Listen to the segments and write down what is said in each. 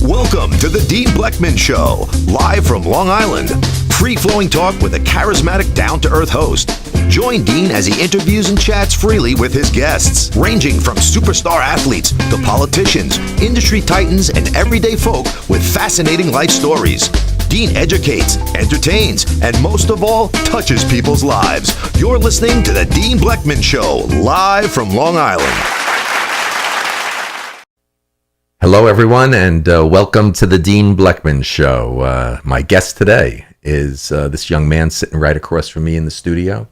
Welcome to the Dean Blechman Show, live from Long Island. Free-flowing talk with a charismatic, down-to-earth host. Join Dean as he interviews and chats freely with his guests, ranging from superstar athletes to politicians, industry titans, and everyday folk with fascinating life stories. Dean educates, entertains, and most of all, touches people's lives. You're listening to the Dean Blechman Show, live from Long Island. Hello, everyone, and welcome to the Dean Blechman Show. My guest today is this young man sitting right across from me in the studio,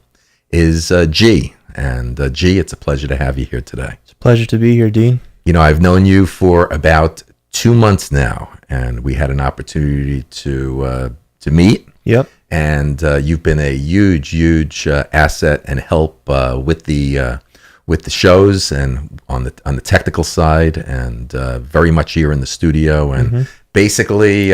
is G. And G, it's a pleasure to have you here today. It's a pleasure to be here, Dean. You know, I've known you for about 2 months now, and we had an opportunity to meet. Yep. And you've been a huge asset and help with the shows and on the technical side, and very much here in the studio, and basically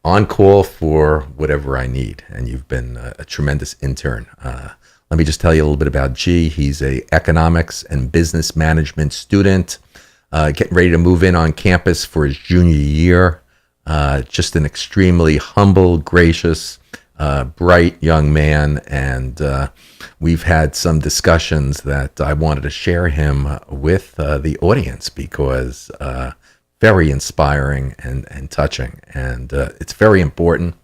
on call for whatever I need. And you've been a tremendous intern. Let me just tell you a little bit about G. He's a economics and business management student, getting ready to move in on campus for his junior year. Just an extremely humble, gracious, bright young man, and we've had some discussions that I wanted to share him with the audience because very inspiring and touching, and it's very important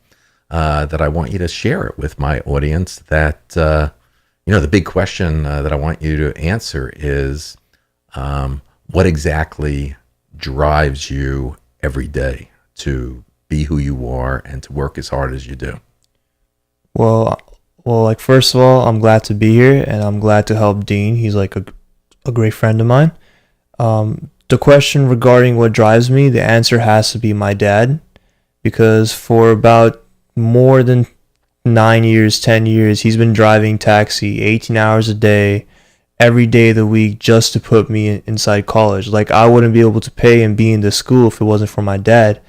that I want you to share it with my audience. That the big question that I want you to answer is what exactly drives you every day to be who you are and to work as hard as you do? Well, like, first of all, I'm glad to be here, and I'm glad to help Dean. He's like a great friend of mine. The question regarding what drives me, the answer has to be my dad, because for about more than 9 years, 10 years, he's been driving taxi 18 hours a day, every day of the week, just to put me inside college. Like, I wouldn't be able to pay and be in this school if it wasn't for my dad.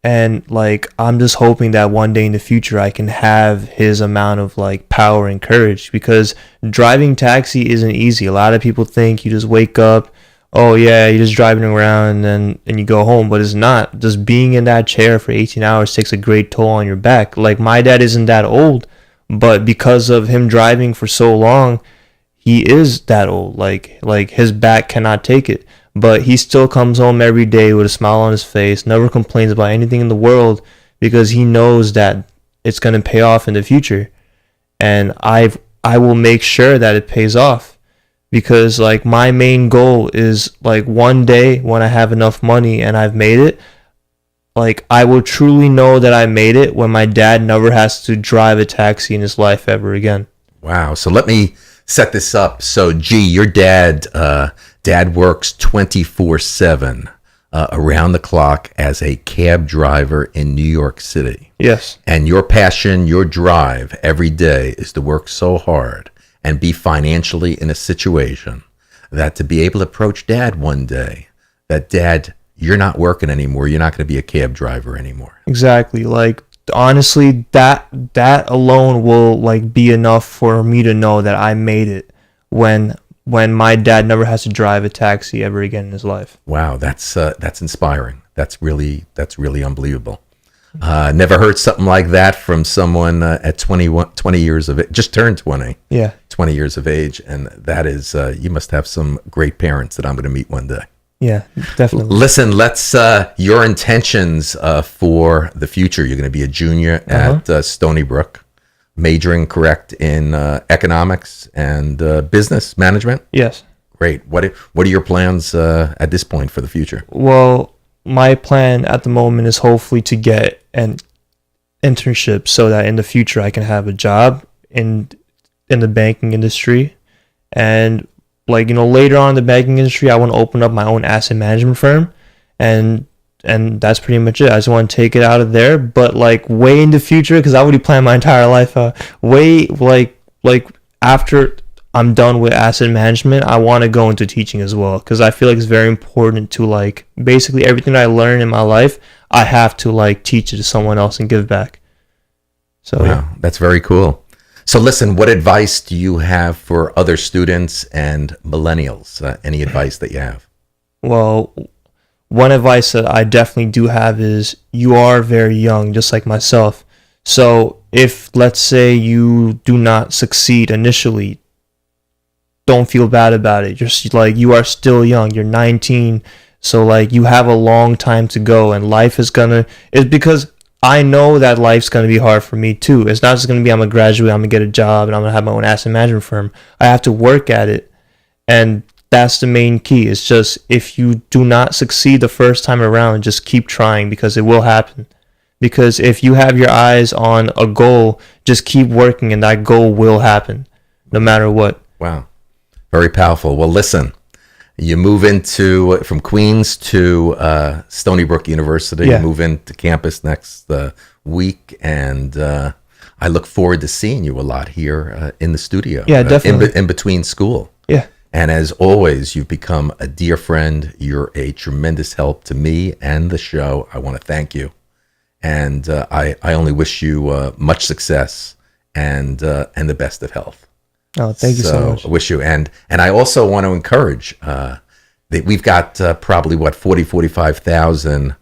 And like, I'm just hoping that one day in the future I can have his amount of like power and courage, because driving taxi isn't easy. A lot of people think you just wake up, oh yeah, you're just driving around and you go home, but it's not. Just being in that chair for 18 hours takes a great toll on your back. Like, my dad isn't that old, but because of him driving for so long, he is that old. Like his back cannot take it. But he still comes home every day with a smile on his face, never complains about anything in the world, because he knows that it's going to pay off in the future. And I will make sure that it pays off, because like, my main goal is like, one day when I have enough money and I've made it, like, I will truly know that I made it when my dad never has to drive a taxi in his life ever again. Wow. So let me set this up. So G, your dad works 24/7 around the clock as a cab driver in New York City. Yes. And your passion, your drive every day is to work so hard and be financially in a situation that to be able to approach dad one day, that dad, you're not working anymore. You're not going to be a cab driver anymore. Exactly. Like, honestly, that alone will like be enough for me to know that I made it when my dad never has to drive a taxi ever again in his life. Wow, that's inspiring. That's really unbelievable. Never heard something like that from someone at 20 years of age, just turned 20. Yeah. 20 years of age, and that is, you must have some great parents that I'm going to meet one day. Yeah, definitely. Listen, let's your intentions for the future. You're going to be a junior at Stony Brook, majoring, correct, in economics and business management? Yes. Great. What are your plans at this point for the future? Well, my plan at the moment is hopefully to get an internship so that in the future I can have a job in the banking industry. And like, later on in the banking industry, I want to open up my own asset management firm, and that's pretty much it. I just want to take it out of there, but like way in the future, because I already planned my entire life way like after I'm done with asset management, I want to go into teaching as well, because I feel like it's very important to like basically everything I learn in my life, I have to like teach it to someone else and give back. So wow, that's very cool. So listen, what advice do you have for other students and millennials? Any advice that you have? Well, one advice that I definitely do have is you are very young, just like myself. So if, let's say, you do not succeed initially, don't feel bad about it. Just like, you are still young. You're 19. So like, you have a long time to go, and life is it's because I know that life's going to be hard for me too. It's not just going to be, I'm going to graduate, I'm going to get a job, and I'm going to have my own asset management firm. I have to work at it. And that's the main key. It's just, if you do not succeed the first time around, just keep trying, because it will happen. Because if you have your eyes on a goal, just keep working, and that goal will happen no matter what. Wow. Very powerful. Well, listen, you move from Queens to Stony Brook University. Yeah. You move into campus next week, and I look forward to seeing you a lot here in the studio. Yeah, definitely. In between school. Yeah. And as always, you've become a dear friend. You're a tremendous help to me and the show. I want to thank you. And I only wish you much success and the best of health. Oh, thank you so much. I wish you, and I also want to encourage that we've got probably 45,000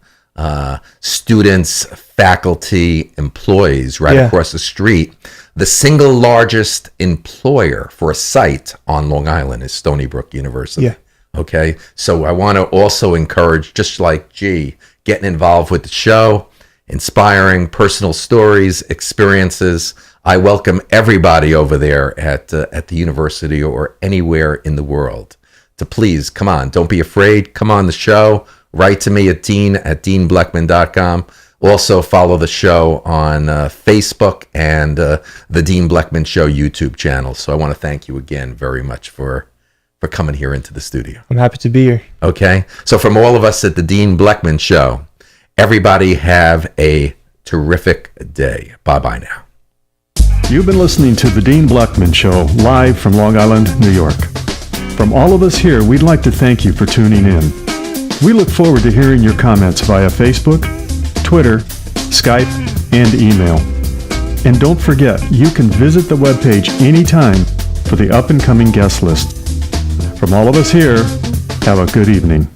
students, faculty, employees right across the street. The single largest employer for a site on Long Island is Stony Brook University. Yeah. Okay, so I want to also encourage, just like getting involved with the show, inspiring personal stories, experiences. I welcome everybody over there at the university or anywhere in the world to please come on. Don't be afraid. Come on the show. Write to me at dean@deanblechman.com. Also follow the show on Facebook and the Dean Blechman Show YouTube channel. So I want to thank you again very much for coming here into the studio. I'm happy to be here. Okay. So from all of us at the Dean Blechman Show, everybody have a terrific day. Bye-bye now. You've been listening to The Dean Blechman Show, live from Long Island, New York. From all of us here, we'd like to thank you for tuning in. We look forward to hearing your comments via Facebook, Twitter, Skype, and email. And don't forget, you can visit the webpage anytime for the up-and-coming guest list. From all of us here, have a good evening.